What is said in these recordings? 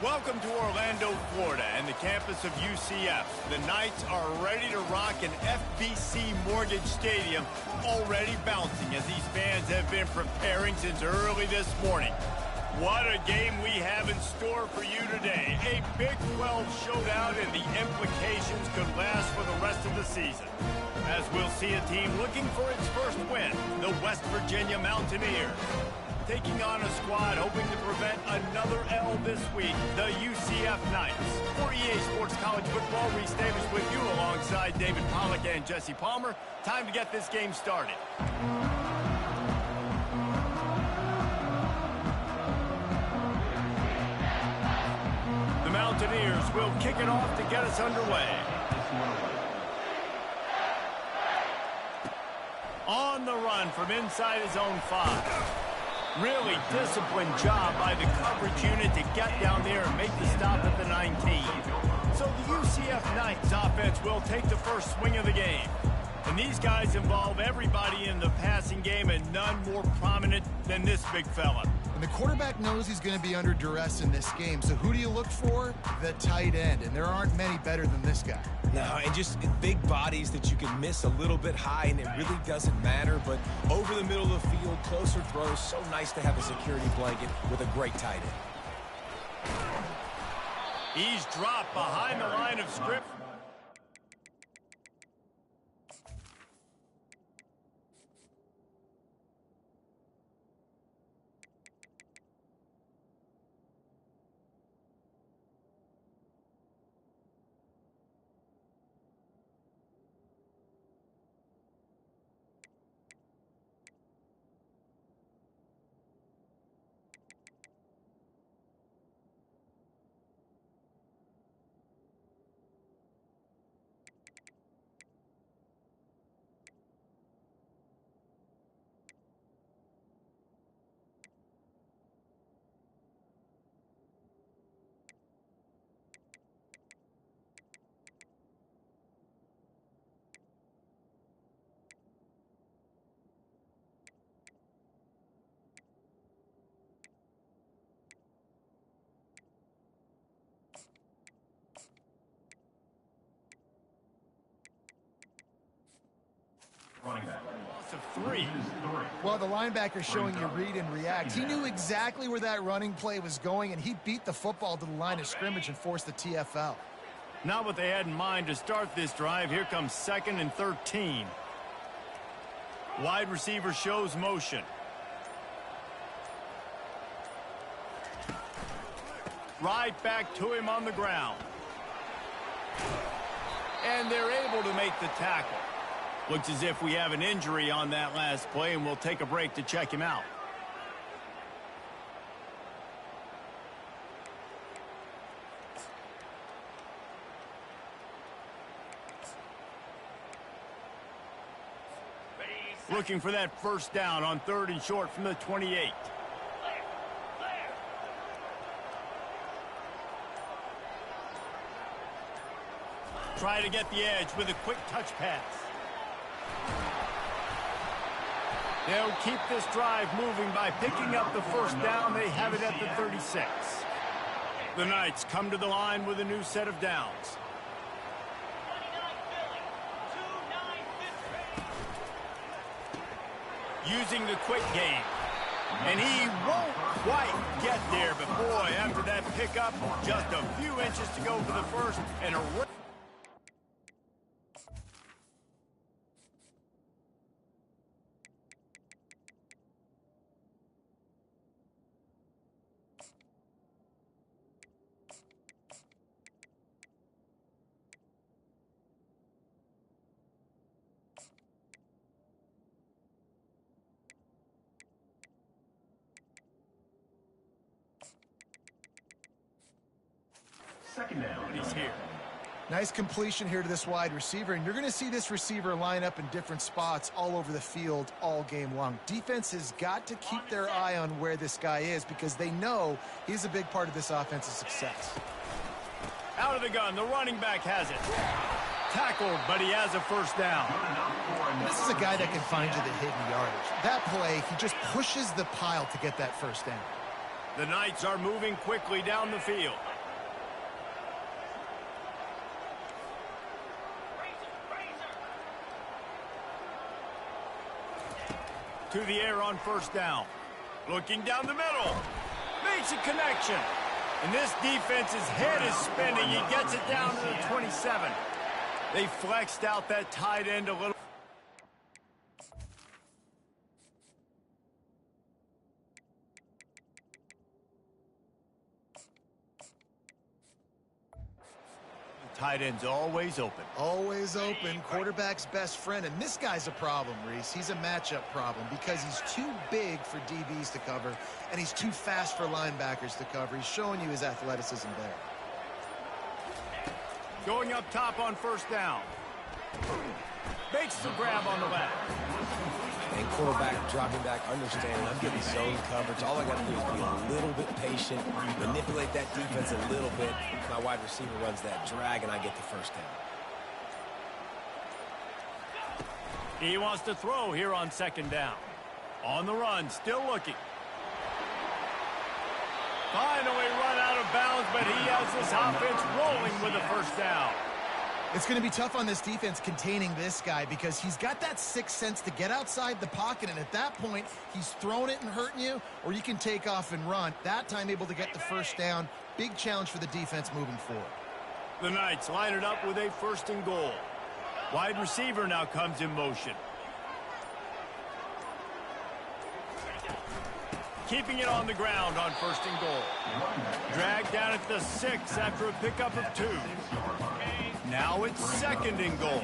Welcome to Orlando, Florida, and the campus of UCF. The Knights are ready to rock an FBC Mortgage Stadium, already bouncing as these fans have been preparing since early this morning. What a game we have in store for you today. A Big 12 showdown, and the implications could last for the rest of the season. As we'll see a team looking for its first win, the West Virginia Mountaineers. Taking on a squad hoping to prevent another L this week, the UCF Knights. For EA Sports College Football, Reese Davis with you alongside David Pollack and Jesse Palmer. Time to get this game started. The Mountaineers will kick it off to get us underway. On the run from inside his own 5. Really disciplined job by the coverage unit to get down there and make the stop at the 19. So the UCF Knights offense will take the first swing of the game. And these guys involve everybody in the passing game, and none more prominent than this big fella. And the quarterback knows he's going to be under duress in this game. So who do you look for? The tight end. And there aren't many better than this guy. No, and just big bodies that you can miss a little bit high, and it really doesn't matter. But over the middle of the field, closer throws, so nice to have a security blanket with a great tight end. He's dropped behind the line of scrimmage. Running back. Loss of 3. Well, the linebacker's showing you read and react. He knew exactly where that running play was going, and he beat the football to the line of scrimmage and forced the TFL. Not what they had in mind to start this drive. Here comes 2nd and 13. Wide receiver shows motion. Right back to him on the ground. And they're able to make the tackle. Looks as if we have an injury on that last play, and we'll take a break to check him out. Looking for that first down on 3rd and short from the 28. Try to get the edge with a quick touch pass. They'll keep this drive moving by picking up the first down. They have it at the 36. The Knights come to the line with a new set of downs. Using the quick game. And he won't quite get there, but boy, after that pickup, just a few inches to go for the first, and a Second down. he's here. Nice completion here to this wide receiver, and you're going to see this receiver line up in different spots all over the field all game long. Defense has got to keep their eye on where this guy is because they know he's a big part of this offense's success. Out of the gun, the running back has it. Tackled, but he has a first down. This is a guy that can find you the hidden yardage. That play, he just pushes the pile to get that first down. The Knights are moving quickly down the field. to the air on first down. Looking down the middle. Makes a connection. And this defense's head is spinning. He gets it down to the 27. They flexed out that tight end a little. Tight end's always open. Always open. Quarterback's best friend. And this guy's a problem, Reese. He's a matchup problem because he's too big for DBs to cover, and he's too fast for linebackers to cover. He's showing you his athleticism there. Going up top on first down. Makes the grab on the left. And quarterback dropping back, understanding I'm getting zone coverage. All I got to do is be a little bit patient, manipulate that defense a little bit. My wide receiver runs that drag, and I get the first down. He wants to throw here on second down. On the run, still looking. Finally run out of bounds, but he has this offense rolling with a first down. It's going to be tough on this defense containing this guy because he's got that sixth sense to get outside the pocket, and at that point, he's throwing it and hurting you, or you can take off and run. That time able to get the first down. Big challenge for the defense moving forward. The Knights line it up with a first and goal. Wide receiver now comes in motion. Keeping it on the ground on first and goal. Dragged down at the 6 after a pickup of 2. Now it's second and goal.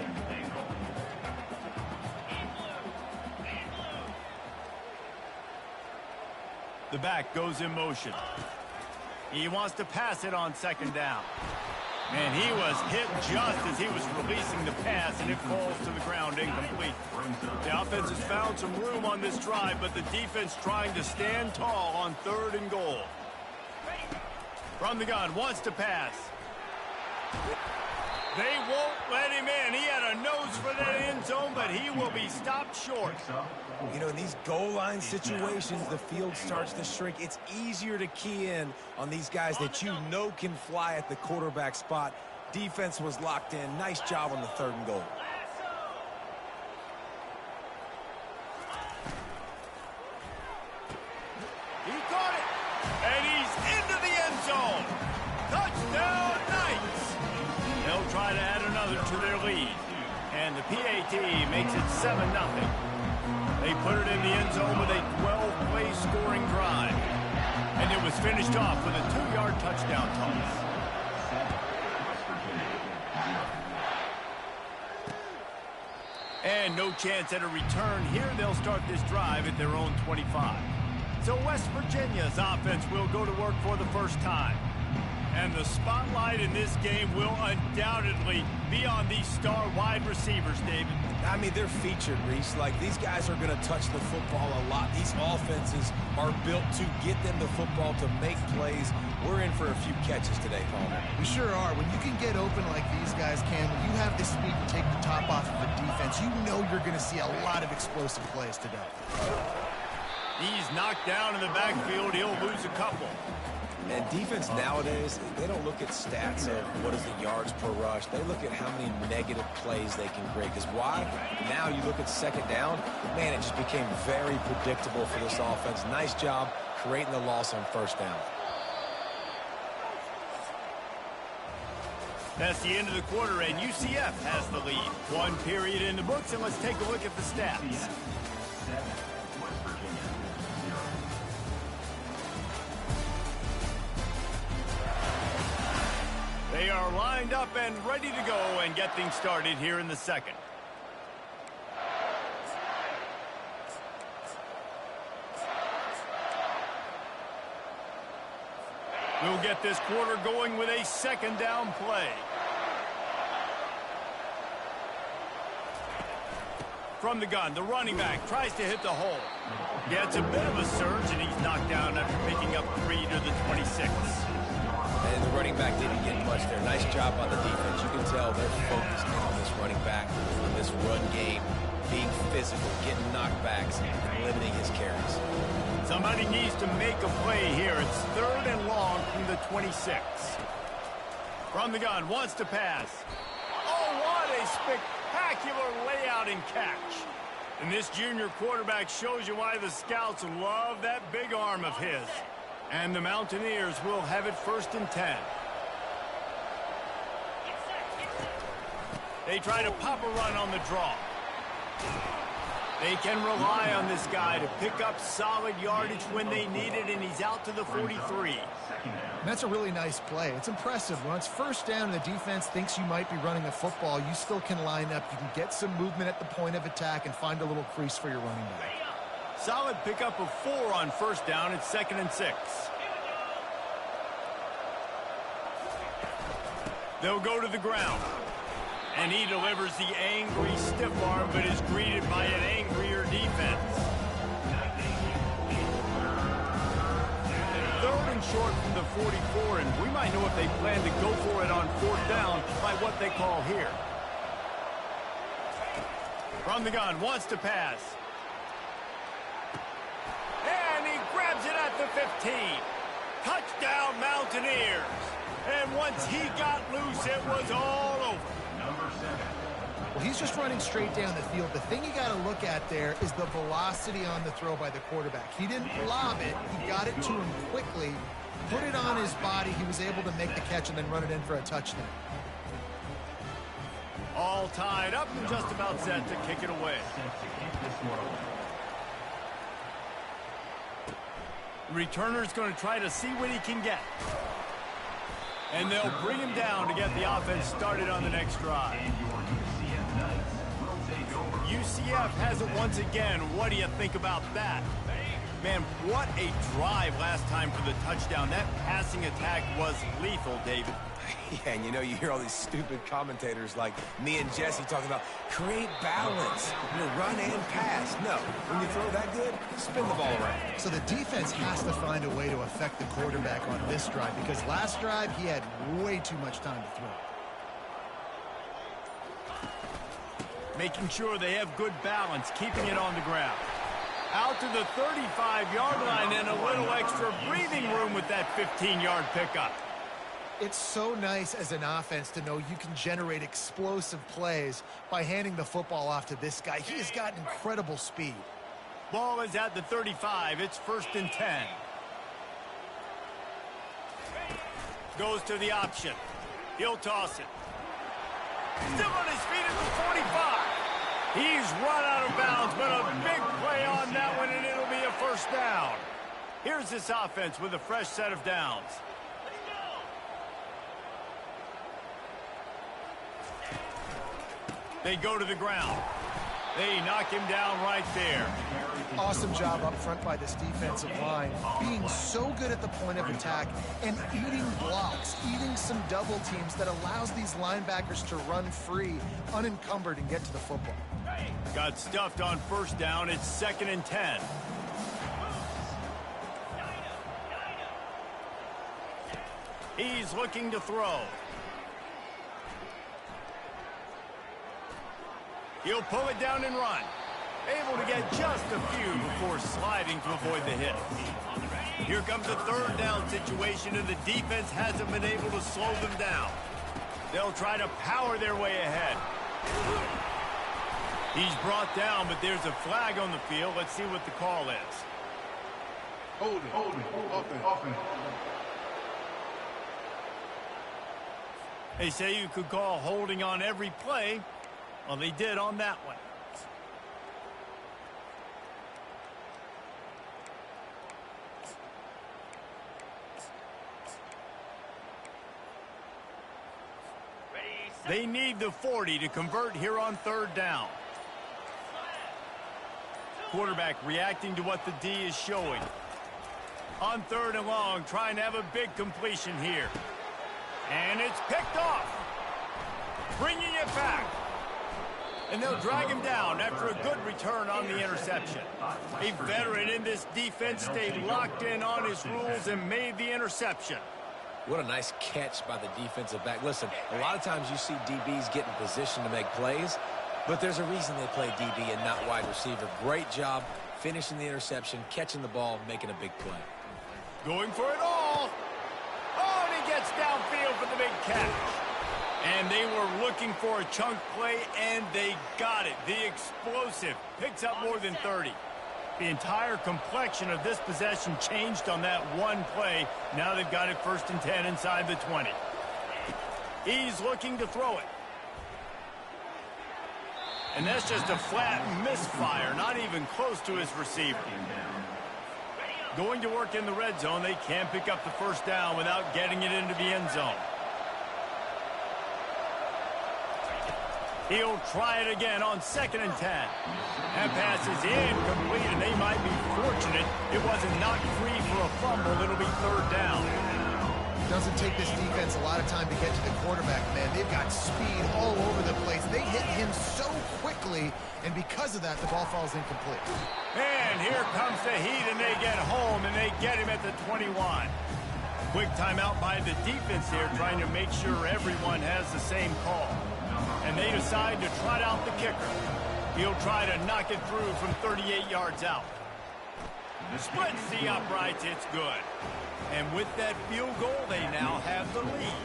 The back goes in motion. He wants to pass it on second down. And he was hit just as he was releasing the pass, and it falls to the ground incomplete. The offense has found some room on this drive, but the defense trying to stand tall on third and goal. From the gun, wants to pass. They won't let him in. He had a nose for that end zone, but he will be stopped short. You know, in these goal line situations, the field starts to shrink. It's easier to key in on these guys that you know can fly at the quarterback spot. Defense was locked in. Nice job on the third and goal. He caught it, and he's into the end zone. Touchdown, Knights. They'll try to add another to their lead, and the PAT makes it 7-0. They put it in the end zone with a 12-play scoring drive, and it was finished off with a 2-yard touchdown toss. And no chance at a return here. They'll start this drive at their own 25. So West Virginia's offense will go to work for the first time. And the spotlight in this game will undoubtedly be on these star wide receivers, David. I mean, they're featured, Reese. Like, these guys are going to touch the football a lot. These offenses are built to get them the football, to make plays. We're in for a few catches today, Palmer. We sure are. When you can get open like these guys can, when you have the speed to take the top off of a defense, you know you're going to see a lot of explosive plays today. He's knocked down in the backfield. He'll lose a couple. And defense nowadays, they don't look at stats of what is the yards per rush. They look at how many negative plays they can create. Because why? Now you look at second down, man, it just became very predictable for this offense. Nice job creating the loss on first down. That's the end of the quarter, and UCF has the lead. 1 period in the books, and let's take a look at the stats. They are lined up and ready to go and get things started here in the second. We'll get this quarter going with a second down play. From the gun, the running back tries to hit the hole. Gets a bit of a surge, and he's knocked down after picking up 3 to the 26. And the running back didn't get much there. Nice job on the defense. You can tell they're focused in on this running back, on this run game, being physical, getting knockbacks, and limiting his carries. Somebody needs to make a play here. It's 3rd and long from the 26. From the gun, wants to pass. Oh, what a spectacular layout and catch. And this junior quarterback shows you why the scouts love that big arm of his. And the Mountaineers will have it 1st and 10. They try to pop a run on the draw. They can rely on this guy to pick up solid yardage when they need it, and he's out to the 43. That's a really nice play. It's impressive. When it's 1st down and the defense thinks you might be running the football, you still can line up. You can get some movement at the point of attack and find a little crease for your running back. Solid pickup of 4 on 1st down. It's 2nd and 6. They'll go to the ground. And he delivers the angry stiff arm, but is greeted by an angrier defense. 3rd and short from the 44, and we might know if they plan to go for it on 4th down by what they call here. From the gun, wants to pass. And he grabs it at the 15. Touchdown, Mountaineers. And once he got loose, it was all over. Well, he's just running straight down the field. The thing you got to look at there is the velocity on the throw by the quarterback. He didn't lob it. He got it to him quickly, put it on his body. He was able to make the catch and then run it in for a touchdown. All tied up and just about set to kick it away. Returner's going to try to see what he can get. And they'll bring him down to get the offense started on the next drive. UCF has it once again. What do you think about that? Man, what a drive last time for the touchdown. That passing attack was lethal, David. Yeah, and you know, you hear all these stupid commentators like me and Jesse talking about create balance, run and pass. No, when you throw that good, spin the ball around. So the defense has to find a way to affect the quarterback on this drive, because last drive he had way too much time to throw. Making sure they have good balance, keeping it on the ground. Out to the 35-yard line and a little extra breathing room with that 15-yard pickup. It's so nice as an offense to know you can generate explosive plays by handing the football off to this guy. He has got incredible speed. Ball is at the 35. It's 1st and 10. Goes to the option. He'll toss it. Still on his feet at the 45. He's run out of bounds, but a big play on that one, and it'll be a 1st down. Here's this offense with a fresh set of downs. They go to the ground. They knock him down right there. Awesome job up front by this defensive line, being so good at the point of attack and eating blocks, eating some double teams that allows these linebackers to run free, unencumbered, and get to the football. Got stuffed on 1st down. It's 2nd and 10. He's looking to throw. He'll pull it down and run. Able to get just a few before sliding to avoid the hit. Here comes a 3rd down situation, and the defense hasn't been able to slow them down. They'll try to power their way ahead. He's brought down, but there's a flag on the field. Let's see what the call is. Holding, offense. They say you could call holding on every play. Well, they did on that one. They need the 40 to convert here on 3rd down. Quarterback reacting to what the D is showing. On 3rd and long, trying to have a big completion here. And it's picked off. Bringing it back. And they'll drag him down after a good return on the interception. A veteran in this defense stayed locked in on his rules and made the interception. What a nice catch by the defensive back. Listen, a lot of times you see DBs get in position to make plays, but there's a reason they play DB and not wide receiver. Great job finishing the interception, catching the ball, making a big play. Going for it all. Oh, and he gets downfield for the big catch. And they were looking for a chunk play, and they got it. The explosive picks up more than 30. The entire complexion of this possession changed on that one play. Now they've got it 1st and 10 inside the 20. He's looking to throw it. And that's just a flat misfire, not even close to his receiver. Going to work in the red zone, they can't pick up the 1st down without getting it into the end zone. He'll try it again on 2nd and 10. That pass is incomplete, and they might be fortunate it wasn't knocked free for a fumble. It'll be 3rd down. Doesn't take this defense a lot of time to get to the quarterback, man. They've got speed all over the place. They hit him so quickly, and because of that, the ball falls incomplete. And here comes the heat, and they get home, and they get him at the 21. Quick timeout by the defense here, trying to make sure everyone has the same call. And they decide to trot out the kicker. He'll try to knock it through from 38 yards out. Splits the uprights, it's good. And with that field goal, they now have the lead.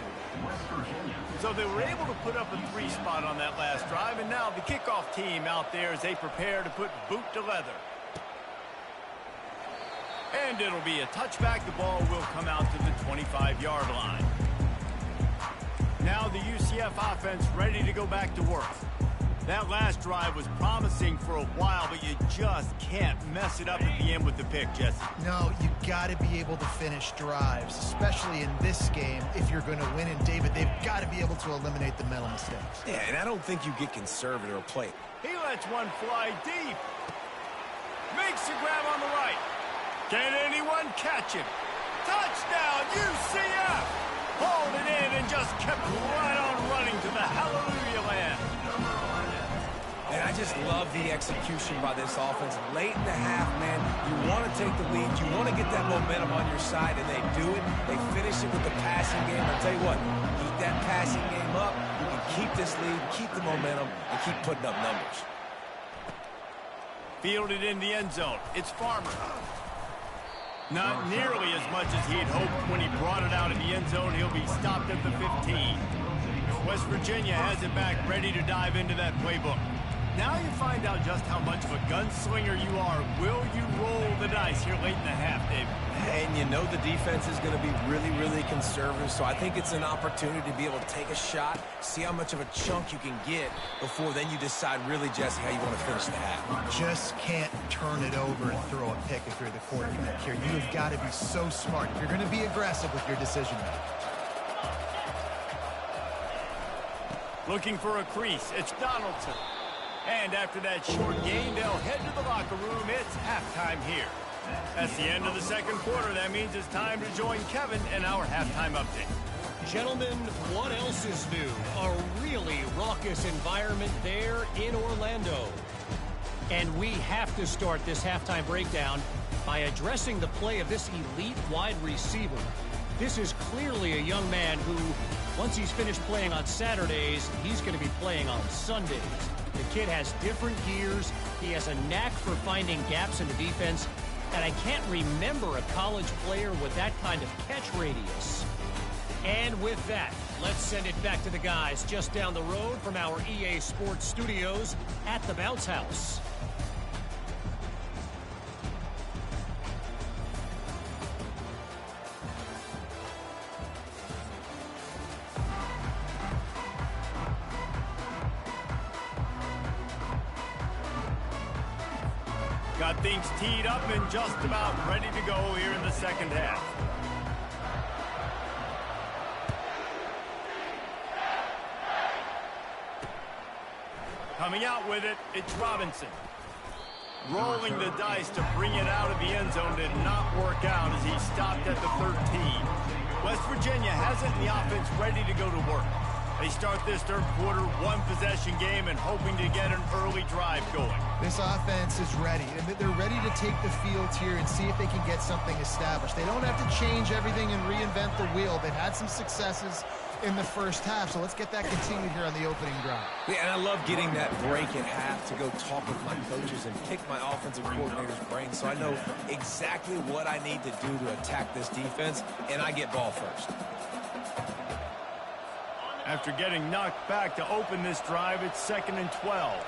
So they were able to put up a 3 spot on that last drive, and now the kickoff team out there as they prepare to put boot to leather. And it'll be a touchback. The ball will come out to the 25-yard line. Now the UCF offense ready to go back to work. That last drive was promising for a while, but you just can't mess it up at the end with the pick, Jesse. No, you got to be able to finish drives, especially in this game. If you're going to win, and David, they've got to be able to eliminate the mental mistakes. Yeah, and I don't think you get conservative or play. He lets one fly deep. Makes the grab on the right. Can anyone catch him? Touchdown, UCF! Hauled it in and just kept right on running to the hallelujah land. And I just love the execution by this offense. Late in the half, man, you want to take the lead. You want to get that momentum on your side, and they do it. They finish it with the passing game. I'll tell you what, keep that passing game up. You can keep this lead, keep the momentum, and keep putting up numbers. Fielded in the end zone. It's Farmer. Not nearly as much as he'd hoped when he brought it out of the end zone. He'll be stopped at the 15. West Virginia has it back, ready to dive into that playbook. Now you find out just how much of a gunslinger you are. Will you roll the dice here late in the half, David? And you know the defense is going to be really, really conservative, so I think it's an opportunity to be able to take a shot, see how much of a chunk you can get before then you decide really, Jesse, how you want to finish the half. You just can't turn it over and throw a pick if you're the quarterback here. You have got to be so smart. You're going to be aggressive with your decision making. Looking for a crease. It's Donaldson. And after that short gain, they'll head to the locker room. It's halftime here. That's the end of the second quarter. That means it's time to join Kevin in our halftime update. Gentlemen, what else is new? A really raucous environment there in Orlando. And we have to start this halftime breakdown by addressing the play of this elite wide receiver. This is clearly a young man who, once he's finished playing on Saturdays, he's going to be playing on Sundays. The kid has different gears. He has a knack for finding gaps in the defense. And I can't remember a college player with that kind of catch radius. And with that, let's send it back to the guys just down the road from our EA Sports studios at the Bounce House. Got things teed up and just about ready to go here in the second half. Coming out with it, it's Robinson. Rolling the dice to bring it out of the end zone did not work out as he stopped at the 13. West Virginia has it in the offense ready to go to work. They start this third quarter one-possession game and hoping to get an early drive going. This offense is ready. They're ready to take the field here and see if they can get something established. They don't have to change everything and reinvent the wheel. They've had some successes in the first half, so let's get that continued here on the opening drive. Yeah, and I love getting that break at half to go talk with my coaches and pick my offensive coordinator's brain so I know exactly what I need to do to attack this defense, and I get ball first. After getting knocked back to open this drive, it's 2nd and 12.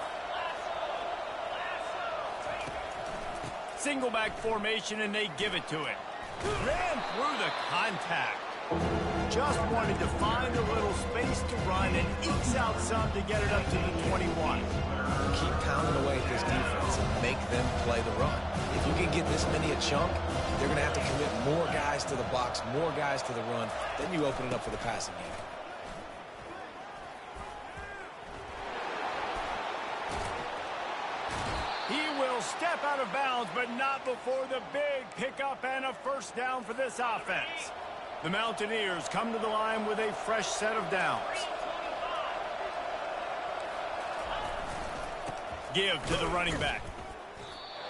Single back formation, and they give it to it. Ran through the contact. Just wanted to find a little space to run and ekes out some to get it up to the 21. Keep pounding away at this defense and make them play the run. If you can get this many a chunk, they're going to have to commit more guys to the box, more guys to the run. Then you open it up for the passing game. He will step out of bounds, but not before the big pickup and a first down for this offense. The Mountaineers come to the line with a fresh set of downs. Give to the running back.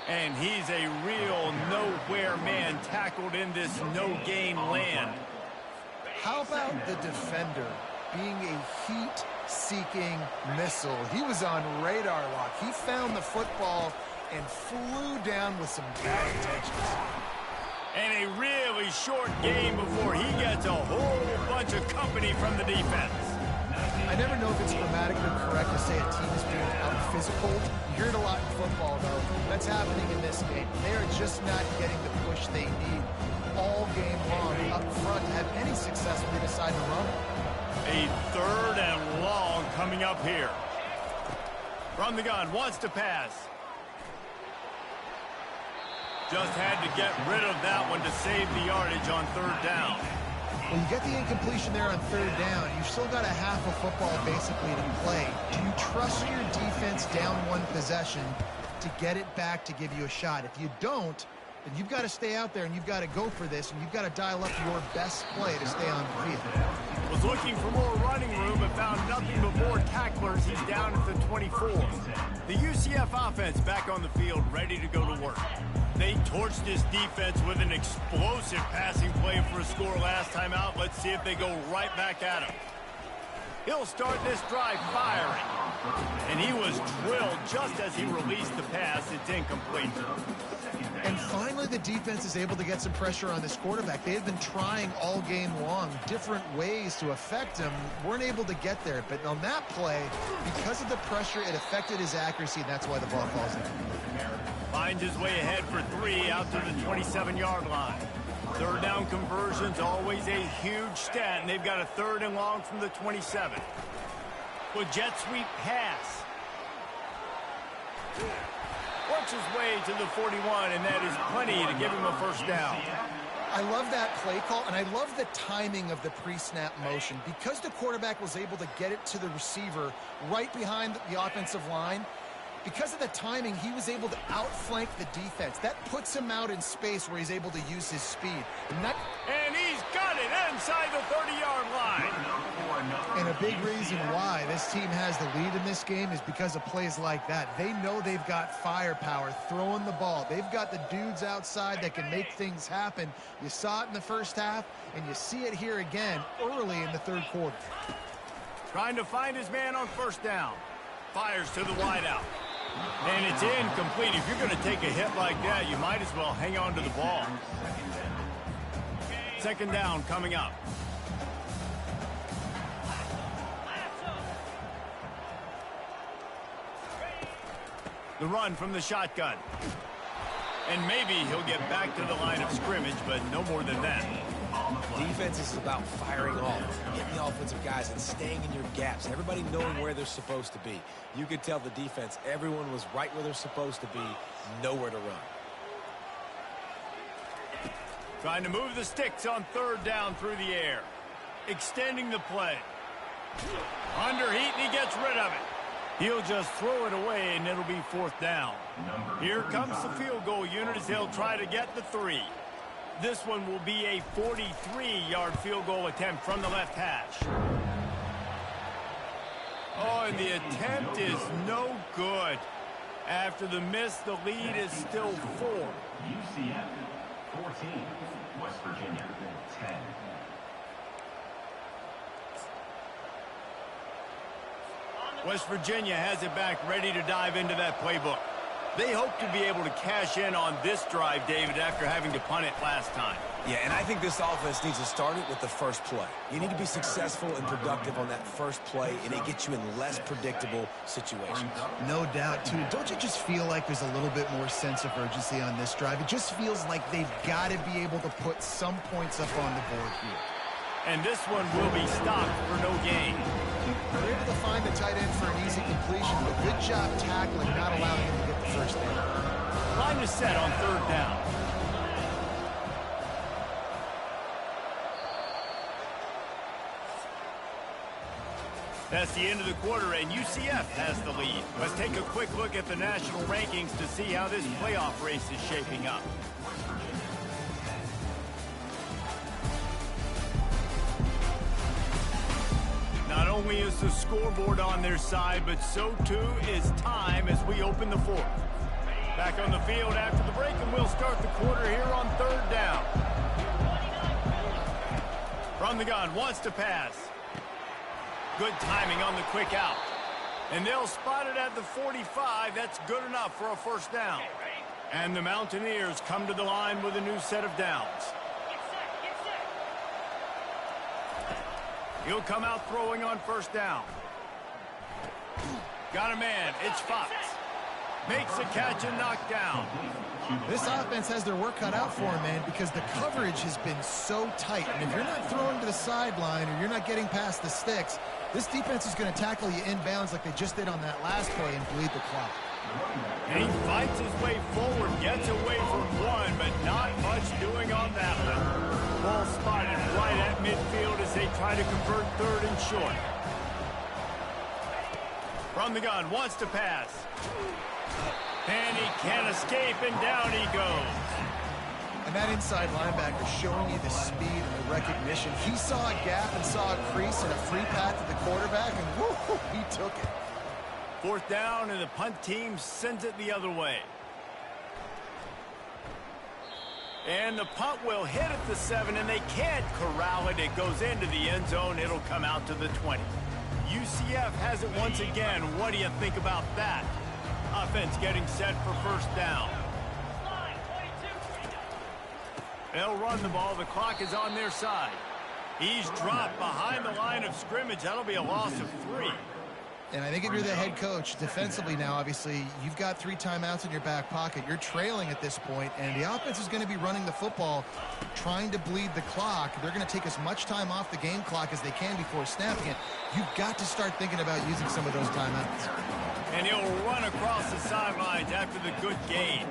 And he's a real nowhere man tackled in this no-gain land. How about the defender being a heat-seeking missile? He was on radar lock. He found the football and flew down with some bad intentions. And a really short game before he gets a whole bunch of company from the defense. I never know if it's grammatically correct to say a team is being out-physical. You hear it a lot in football, though. That's happening in this game. They are just not getting the push they need all game long up front to have any success when they decide to run. A 3rd and long coming up here. From the gun, wants to pass. Just had to get rid of that one to save the yardage on 3rd down. When you get the incompletion there on 3rd down, you've still got a half a football basically to play. Do you trust your defense down one possession to get it back to give you a shot? If you don't, then you've got to stay out there and you've got to go for this and you've got to dial up your best play to stay on the field. Was looking for more running room but found nothing but more tacklers. He's down at the 24. The UCF offense back on the field, ready to go to work. They torched this defense with an explosive passing play for a score last time out. Let's see if they go right back at him. He'll start this drive firing. And he was drilled just as he released the pass. It's incomplete. And finally, the defense is able to get some pressure on this quarterback. They had been trying all game long different ways to affect him. Weren't able to get there. But on that play, because of the pressure, it affected his accuracy, and that's why the ball falls in. Finds his way ahead for 3 out to the 27-yard line. 3rd down conversion's always a huge stat, and they've got a 3rd and long from the 27. With jet sweep pass. Works his way to the 41, and that is plenty to give him a first down. I love that play call, and I love the timing of the pre-snap motion. Because the quarterback was able to get it to the receiver right behind the offensive line, because of the timing, he was able to outflank the defense. That puts him out in space where he's able to use his speed. And he's got it inside the 30-yard line. And a big reason why this team has the lead in this game is because of plays like that. They know they've got firepower throwing the ball. They've got the dudes outside that can make things happen. You saw it in the first half, and you see it here again early in the 3rd quarter. Trying to find his man on 1st down. Fires to the wideout. And it's incomplete. If you're going to take a hit like that, you might as well hang on to the ball. 2nd down coming up. The run from the shotgun. And maybe he'll get back to the line of scrimmage, but no more than that. Defense is about firing off, getting the offensive guys and staying in your gaps, everybody knowing where they're supposed to be. You could tell the defense, everyone was right where they're supposed to be, nowhere to run. Trying to move the sticks on 3rd down through the air. Extending the play. Under heat, and he gets rid of it. He'll just throw it away, and it'll be 4th down. Here comes the field goal unit as they'll try to get the 3. This one will be a 43-yard field goal attempt from the left hash. Oh, and the attempt is no good. After the miss, the lead is still 4. UCF 14, West Virginia 10. West Virginia has it back, ready to dive into that playbook. They hope to be able to cash in on this drive, David, after having to punt it last time. Yeah, and I think this offense needs to start it with the first play. You need to be successful and productive on that first play, and it gets you in less predictable situations. No doubt, too. Don't you just feel like there's a little bit more sense of urgency on this drive? It just feels like they've got to be able to put some points up on the board here. And this one will be stopped for no gain. They're able to find the tight end for an easy completion, but good job tackling, not allowing him to get the first down. Line is set on third down. That's the end of the quarter, and UCF has the lead. Let's take a quick look at the national rankings to see how this playoff race is shaping up. Not only is the scoreboard on their side, but so too is time as we open the fourth. Back on the field after the break, and we'll start the quarter here on third down. From the gun, wants to pass. Good timing on the quick out. And they'll spot it at the 45. That's good enough for a first down. And the Mountaineers come to the line with a new set of downs. He'll come out throwing on first down. Got a man. It's Fox. Makes a catch and knocked down. This offense has their work cut out for them, man, because the coverage has been so tight. And if you're not throwing to the sideline or you're not getting past the sticks, this defense is going to tackle you inbounds like they just did on that last play and bleed the clock. And he fights his way forward, gets away from one, but not much doing on that one. Ball spotted right at midfield as they try to convert third and short. From the gun, wants to pass. And he can't escape, and down he goes. And that inside linebacker showing you the speed and the recognition. He saw a gap and saw a crease and a free path to the quarterback, and whoo, he took it. Fourth down, and the punt team sends it the other way. And the punt will hit at the 7, and they can't corral it. It goes into the end zone. It'll come out to the 20. UCF has it once again. What do you think about that? Offense getting set for first down. They'll run the ball. The clock is on their side. He's dropped behind the line of scrimmage. That'll be a loss of 3. And I think if you're the head coach, defensively now, obviously, you've got 3 timeouts in your back pocket. You're trailing at this point, and the offense is going to be running the football, trying to bleed the clock. They're going to take as much time off the game clock as they can before snapping it. You've got to start thinking about using some of those timeouts. And he'll run across the sidelines after the good gain.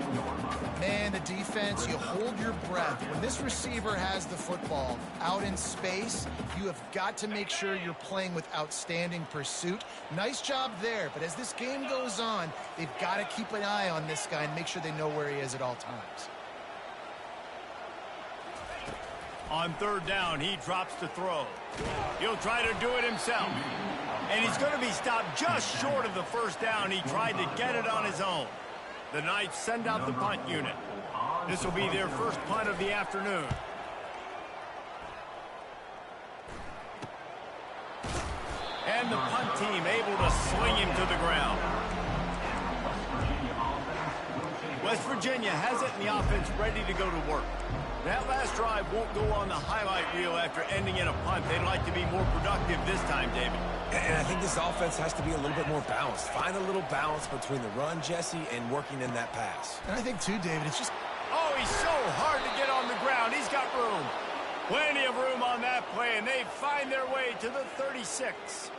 Man, the defense, you hold your breath. When this receiver has the football out in space, you have got to make sure you're playing with outstanding pursuit. Nice job there, but as this game goes on, they've got to keep an eye on this guy and make sure they know where he is at all times. On third down, he drops to throw. He'll try to do it himself. And he's going to be stopped just short of the first down. He tried to get it on his own. The Knights send out the punt unit. This will be their first punt of the afternoon. And the punt team able to sling him to the ground. West Virginia has it, and the offense ready to go to work. That last drive won't go on the highlight reel after ending in a punt. They'd like to be more productive this time, David. And I think this offense has to be a little bit more balanced. Find a little balance between the run, Jesse, and working in that pass. And I think, too, David, it's just... Oh, he's so hard to get on the ground. He's got room. Plenty of room on that play, and they find their way to the 36.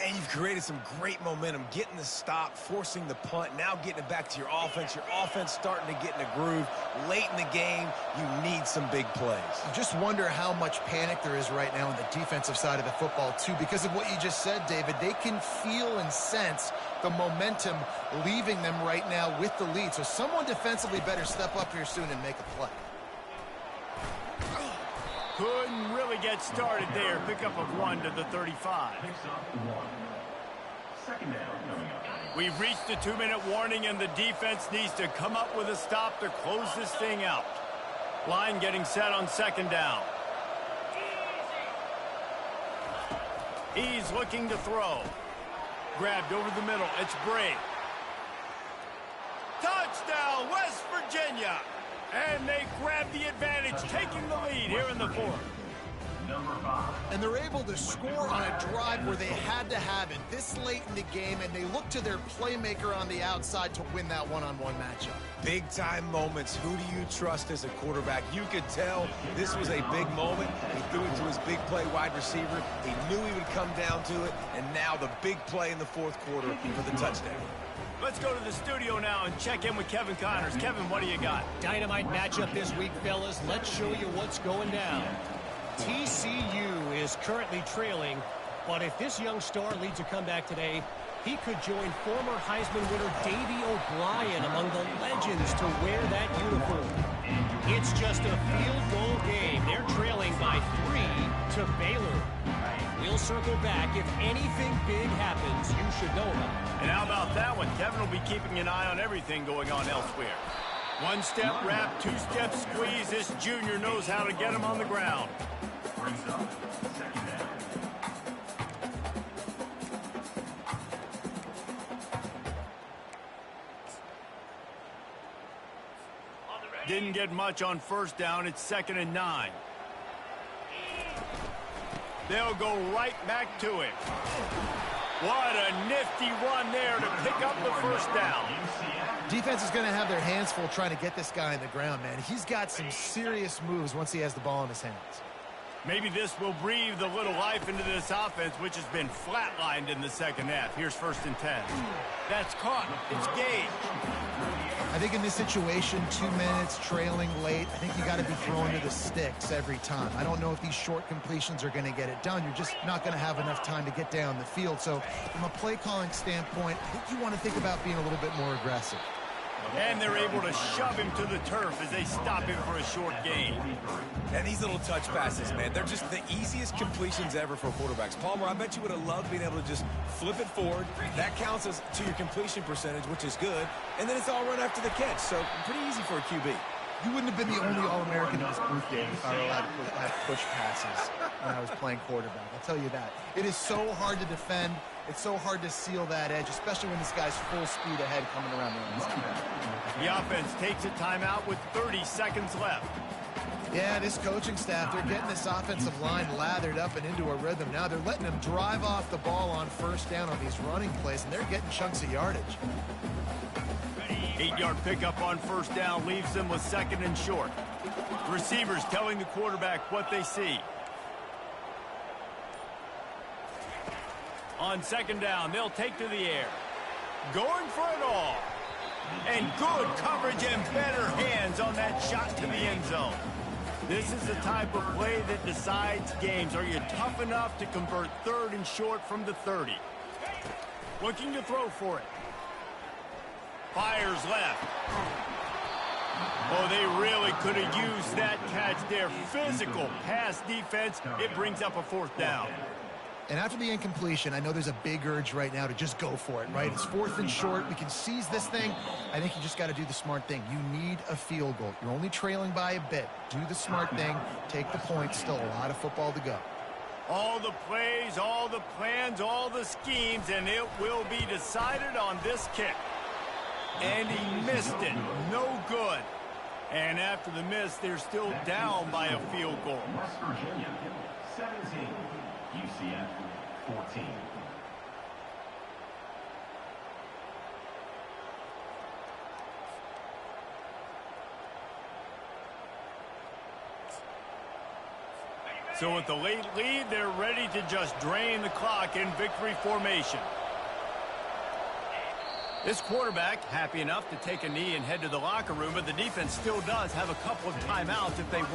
And you've created some great momentum, getting the stop, forcing the punt, now getting it back to your offense. Your offense starting to get in a groove. Late in the game, you need some big plays. I just wonder how much panic there is right now on the defensive side of the football, too, because of what you just said, David. They can feel and sense the momentum leaving them right now with the lead. So someone defensively better step up here soon and make a play. Couldn't really get started there. Pickup of 1 to the 35. We've reached the 2-minute warning, and the defense needs to come up with a stop to close this thing out. Line getting set on second down. He's looking to throw. Grabbed over the middle. It's Bray. Touchdown, West Virginia. And they grab the advantage, taking the lead here in the fourth. Number 5. And they're able to score on a drive where they had to have it this late in the game, and they look to their playmaker on the outside to win that one-on-one matchup. Big-time moments. Who do you trust as a quarterback? You could tell this was a big moment. He threw it to his big play wide receiver. He knew he would come down to it, and now the big play in the fourth quarter for the touchdown. Let's go to the studio now and check in with Kevin Connors. Kevin, what do you got? Dynamite matchup this week, fellas. Let's show you what's going down. TCU is currently trailing, but if this young star leads a comeback today, he could join former Heisman winner Davey O'Brien among the legends to wear that uniform. It's just a field goal game. They're trailing by 3 to Baylor. We'll circle back. If anything big happens, you should know about it. And how about that one? Kevin will be keeping an eye on everything going on elsewhere. One-step wrap, two-step squeeze. This junior knows how to get him on the ground. Brings up second down. Didn't get much on first down. It's 2nd and 9. They'll go right back to it. What a nifty run there to pick up the first down. Defense is going to have their hands full trying to get this guy on the ground, man. He's got some serious moves once he has the ball in his hands. Maybe this will breathe a little life into this offense, which has been flatlined in the second half. Here's 1st and 10. That's caught. It's Gage. I think in this situation, 2 minutes, trailing late, I think you got to be throwing to the sticks every time. I don't know if these short completions are going to get it done. You're just not going to have enough time to get down the field. So from a play calling standpoint, I think you want to think about being a little bit more aggressive. And they're able to shove him to the turf as they stop him for a short gain. And these little touch passes, man, they're just the easiest completions ever for quarterbacks. Palmer, I bet you would have loved being able to just flip it forward. That counts as to your completion percentage, which is good. And then it's all run after the catch, so pretty easy for a QB. You wouldn't have been the only All-American in this group game if I were allowed to have push passes when I was playing quarterback. I'll tell you that. It is so hard to defend. It's so hard to seal that edge, especially when this guy's full speed ahead coming around the inside. The offense takes a timeout with 30 seconds left. Yeah, this coaching staff, they're getting this offensive line lathered up and into a rhythm. Now they're letting them drive off the ball on first down on these running plays, and they're getting chunks of yardage. 8-yard pickup on first down leaves them with 2nd and short. Receivers telling the quarterback what they see. On 2nd down, they'll take to the air. Going for it all. And good coverage and better hands on that shot to the end zone. This is the type of play that decides games. Are you tough enough to convert 3rd and short from the 30? Looking to throw for it. Fires left. Oh, they really could have used that catch there. Physical pass defense. It brings up a 4th down. And after the incompletion, I know there's a big urge right now to just go for it, right? It's 4th and short. We can seize this thing. I think you just got to do the smart thing. You need a field goal. You're only trailing by a bit. Do the smart thing. Take the point. Still a lot of football to go. All the plays, all the plans, all the schemes, and it will be decided on this kick. And he missed it. No good. And after the miss, they're still down by a field goal. West Virginia, 17. UCF, 14. So with the late lead, they're ready to just drain the clock in victory formation. This quarterback happy enough to take a knee and head to the locker room, but the defense still does have a couple of timeouts if they want.